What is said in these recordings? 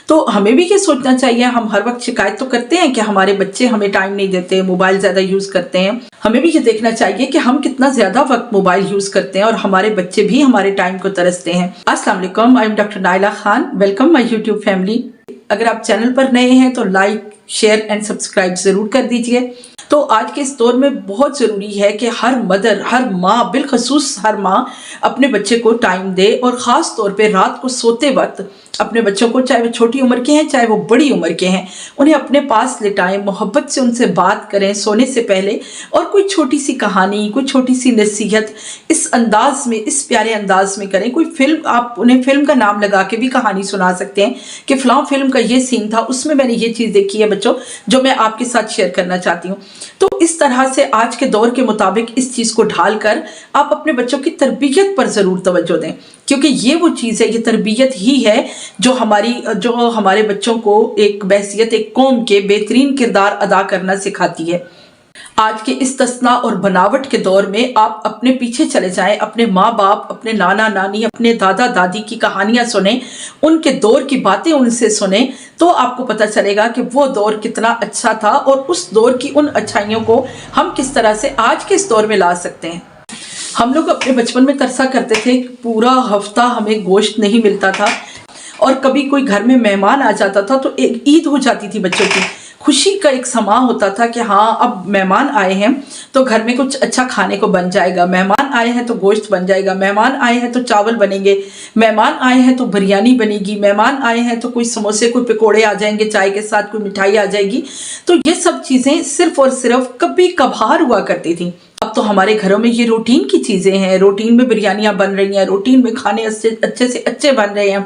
تو ہمیں بھی یہ سوچنا چاہیے، ہم ہر وقت شکایت تو کرتے ہیں کہ ہمارے بچے ہمیں ٹائم نہیں دیتے، موبائل زیادہ یوز کرتے ہیں، ہمیں بھی یہ دیکھنا چاہیے کہ ہم کتنا زیادہ وقت موبائل یوز کرتے ہیں اور ہمارے بچے بھی ہمارے ٹائم کو ترستے ہیں۔ السلام علیکم، I am doctor Naila Khan, welcome my YouTube family. اگر آپ چینل پر نئے ہیں تو لائک، شیئر اینڈ سبسکرائب ضرور کر دیجئے۔ تو آج کے اس دور میں بہت ضروری ہے کہ ہر مدر، ہر ماں، بالخصوص ہر ماں اپنے بچے کو ٹائم دے، اور خاص طور پہ رات کو سوتے وقت اپنے بچوں کو، چاہے وہ چھوٹی عمر کے ہیں چاہے وہ بڑی عمر کے ہیں، انہیں اپنے پاس لٹائیں، محبت سے ان سے بات کریں سونے سے پہلے، اور کوئی چھوٹی سی کہانی، کوئی چھوٹی سی نصیحت اس انداز میں، اس پیارے انداز میں کریں۔ کوئی فلم، آپ انہیں فلم کا نام لگا کے بھی کہانی سنا سکتے ہیں کہ فلاں فلم کا یہ سین تھا، اس میں میں نے یہ چیز دیکھی ہے بچوں جو میں آپ کے ساتھ شیئر کرنا چاہتی ہوں۔ تو اس طرح سے آج کے دور کے مطابق اس چیز کو ڈھال کر آپ اپنے بچوں کی تربیت پر ضرور توجہ دیں، کیونکہ یہ وہ چیز ہے، یہ تربیت ہی ہے جو ہمارے بچوں کو ایک بحیثیت ایک قوم کے بہترین کردار ادا کرنا سکھاتی ہے۔ آج کے استثناء اور بناوٹ کے دور میں آپ اپنے پیچھے چلے جائیں، اپنے ماں باپ، اپنے نانا نانی، اپنے دادا دادی کی کہانیاں سنیں، ان کے دور کی باتیں ان سے سنیں، تو آپ کو پتہ چلے گا کہ وہ دور کتنا اچھا تھا اور اس دور کی ان اچھائیوں کو ہم کس طرح سے آج کے اس دور میں لا سکتے ہیں۔ ہم لوگ اپنے بچپن میں ترسا کرتے تھے، پورا ہفتہ ہمیں گوشت نہیں ملتا تھا، اور کبھی کوئی گھر میں مہمان آ جاتا تھا تو ایک عید ہو جاتی تھی بچوں کی، خوشی کا ایک سما ہوتا تھا کہ ہاں اب مہمان آئے ہیں تو گھر میں کچھ اچھا کھانے کو بن جائے گا، مہمان آئے ہیں تو گوشت بن جائے گا، مہمان آئے ہیں تو چاول بنیں گے، مہمان آئے ہیں تو بریانی بنے گی، مہمان آئے ہیں تو کوئی سموسے، کوئی پکوڑے آ جائیں گے، چائے کے ساتھ کوئی مٹھائی آ جائے گی۔ تو یہ سب چیزیں صرف اور صرف کبھی کبھار ہوا کرتی تھیں۔ اب تو ہمارے گھروں میں یہ روٹین کی چیزیں ہیں، روٹین میں بریانیاں بن رہی ہیں، روٹین میں کھانے اچھے سے اچھے بن رہے ہیں،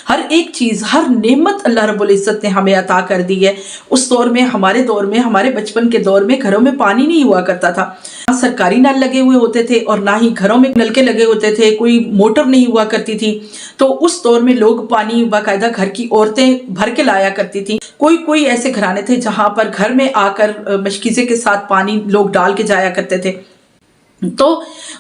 ہر ایک چیز، ہر نعمت اللہ رب العزت نے ہمیں عطا کر دی ہے۔ اس دور میں، ہمارے دور میں، ہمارے بچپن کے دور میں گھروں میں پانی نہیں ہوا کرتا تھا، نہ سرکاری نل لگے ہوئے ہوتے تھے اور نہ ہی گھروں میں نلکے لگے ہوتے تھے، کوئی موٹر نہیں ہوا کرتی تھی۔ تو اس دور میں لوگ پانی باقاعدہ گھر کی عورتیں بھر کے لایا کرتی تھیں۔ کوئی ایسے گھرانے تھے جہاں پر گھر میں آ کر مشکیزے کے ساتھ پانی لوگ ڈال کے جایا کرتے تھے۔ تو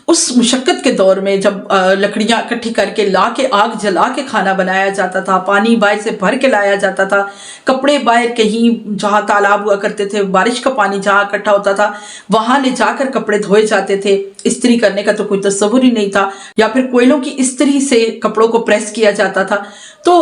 اس مشقت کے دور میں جب لکڑیاں اکٹھی کر کے لا کے آگ جلا کے کھانا بنایا جاتا تھا، پانی باہر سے بھر کے لایا جاتا تھا، کپڑے باہر کہیں جہاں تالاب ہوا کرتے تھے، بارش کا پانی جہاں اکٹھا ہوتا تھا وہاں لے جا کر کپڑے دھوئے جاتے تھے، استری کرنے کا تو کوئی تصور ہی نہیں تھا، یا پھر کوئلوں کی استری سے کپڑوں کو پریس کیا جاتا تھا۔ تو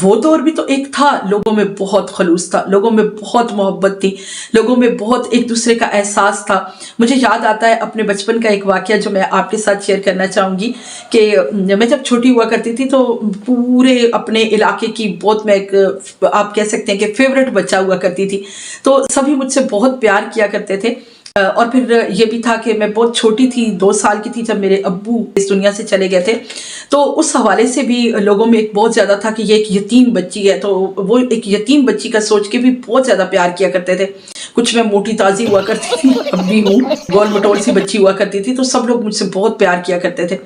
وہ دور بھی تو ایک تھا، لوگوں میں بہت خلوص تھا، لوگوں میں بہت محبت تھی، لوگوں میں بہت ایک دوسرے کا احساس تھا۔ مجھے یاد آتا ہے اپنے بچپن کا ایک واقعہ جو میں آپ کے ساتھ شیئر کرنا چاہوں گی، کہ میں جب چھوٹی ہوا کرتی تھی تو پورے اپنے علاقے کی بہت، میں ایک آپ کہہ سکتے ہیں کہ فیورٹ بچہ ہوا کرتی تھی، تو سبھی مجھ سے بہت پیار کیا کرتے تھے۔ اور پھر یہ بھی تھا کہ میں بہت چھوٹی تھی، 2 سال کی تھی جب میرے ابو اس دنیا سے چلے گئے تھے، تو اس حوالے سے بھی لوگوں میں ایک بہت زیادہ تھا کہ یہ ایک یتیم بچی ہے، تو وہ ایک یتیم بچی کا سوچ کے بھی بہت زیادہ پیار کیا کرتے تھے۔ کچھ میں موٹی تازی ہوا کرتی تھی، اب بھی ہوں، گول مٹول سی بچی ہوا کرتی تھی، تو سب لوگ مجھ سے بہت پیار کیا کرتے تھے۔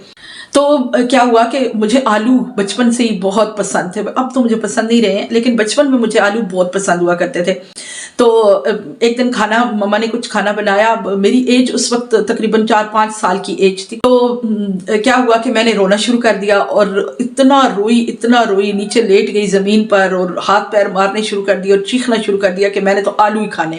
تو کیا ہوا کہ مجھے آلو بچپن سے ہی بہت پسند تھے، اب تو مجھے پسند نہیں رہے ہیں، لیکن بچپن میں مجھے آلو بہت پسند ہوا کرتے تھے۔ تو ایک دن مما نے کچھ کھانا بنایا، میری ایج اس وقت تقریباً 4-5 سال کی ایج تھی، تو کیا ہوا کہ میں نے رونا شروع کر دیا، اور اتنا روئی، نیچے لیٹ گئی زمین پر اور ہاتھ پیر مارنے شروع کر دیا اور چیخنا شروع کر دیا کہ میں نے تو آلو ہی کھانے۔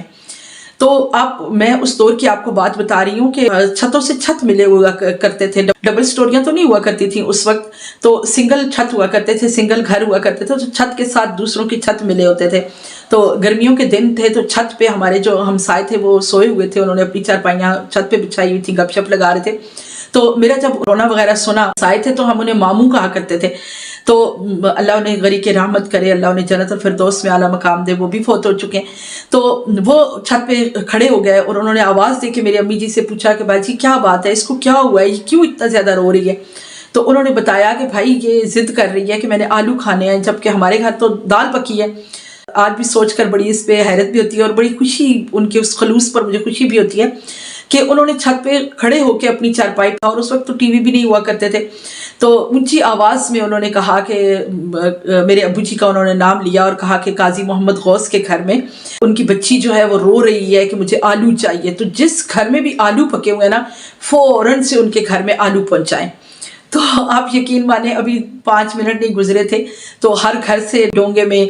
تو میں اس دور کی آپ کو بات بتا رہی ہوں کہ چھتوں سے چھت ملے ہوا کرتے تھے، ڈبل سٹوریاں تو نہیں ہوا کرتی تھیں اس وقت، تو سنگل چھت ہوا کرتے تھے، سنگل گھر ہوا کرتے تھے، تو چھت کے ساتھ دوسروں کی چھت ملے ہوتے تھے۔ تو گرمیوں کے دن تھے تو چھت پہ ہمارے جو ہمسائے تھے وہ سوئے ہوئے تھے، انہوں نے اپنی چارپائیاں چھت پہ بچھائی ہوئی تھی، گپ شپ لگا رہے تھے۔ تو میرا جب رونا وغیرہ سنا، سائے تھے تو ہم انہیں ماموں کہا کرتے تھے، تو اللہ انہیں غریق رحمت کرے، اللہ انہیں جنت الفردوس میں اعلیٰ مقام دے، وہ بھی فوت ہو چکے ہیں۔ تو وہ چھت پہ کھڑے ہو گئے اور انہوں نے آواز دے کے میری امی جی سے پوچھا کہ باجی کیا بات ہے، اس کو کیا ہوا ہے، یہ کیوں اتنا زیادہ رو رہی ہے؟ تو انہوں نے بتایا کہ بھائی یہ ضد کر رہی ہے کہ میں نے آلو کھانے ہیں، جبکہ ہمارے گھر تو دال پکی ہے۔ آج بھی سوچ کر بڑی اس پہ حیرت بھی ہوتی ہے اور بڑی خوشی، ان کے اس خلوص پر مجھے خوشی بھی ہوتی ہے کہ انہوں نے چھت پہ کھڑے ہو کے اپنی چارپائی، اور اس وقت تو ٹی وی بھی نہیں ہوا کرتے تھے، تو اونچی آواز میں انہوں نے کہا کہ میرے ابو جی کا انہوں نے نام لیا اور کہا کہ قاضی محمد غوث کے گھر میں ان کی بچی جو ہے وہ رو رہی ہے کہ مجھے آلو چاہیے، تو جس گھر میں بھی آلو پکے ہوئے نا فوراً سے ان کے گھر میں آلو پہنچائیں۔ تو آپ یقین مانیں ابھی 5 منٹ نہیں گزرے تھے تو ہر گھر سے ڈونگے میں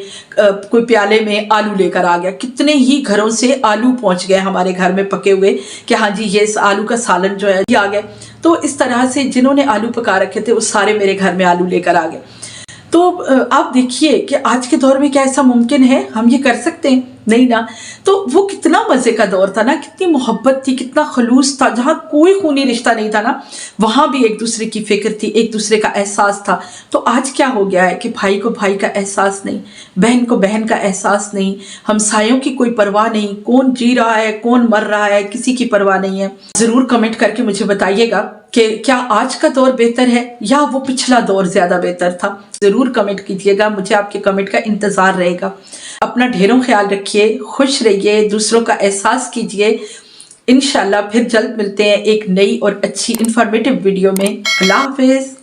کوئی پیالے میں آلو لے کر آ گیا. کتنے ہی گھروں سے آلو پہنچ گئے ہمارے گھر میں پکے ہوئے کہ ہاں جی یہ آلو کا سالن جو ہے یہ آ گئے. تو اس طرح سے جنہوں نے آلو پکا رکھے تھے وہ سارے میرے گھر میں آلو لے کر آ گئے. تو آپ دیکھیے کہ آج کے دور میں کیا ایسا ممکن ہے؟ ہم یہ کر سکتے ہیں؟ نہیں نا. تو وہ کتنا مزے کا دور تھا نا، کتنی محبت تھی، کتنا خلوص تھا. جہاں کوئی خونی رشتہ نہیں تھا نا، وہاں بھی ایک دوسرے کی فکر تھی، ایک دوسرے کا احساس تھا. تو آج کیا ہو گیا ہے کہ بھائی کو بھائی کا احساس نہیں، بہن کو بہن کا احساس نہیں، ہمسایوں کی کوئی پرواہ نہیں، کون جی رہا ہے کون مر رہا ہے کسی کی پرواہ نہیں ہے. ضرور کمنٹ کر کے مجھے بتائیے گا کہ کیا آج کا دور بہتر ہے یا وہ پچھلا دور زیادہ بہتر تھا. ضرور کمنٹ کیجیے گا، مجھے آپ کے کمنٹ کا انتظار رہے گا. اپنا ڈھیروں خیال رکھیے، خوش رہیے، دوسروں کا احساس کیجیے. انشاءاللہ پھر جلد ملتے ہیں ایک نئی اور اچھی انفارمیٹیو ویڈیو میں. اللہ حافظ.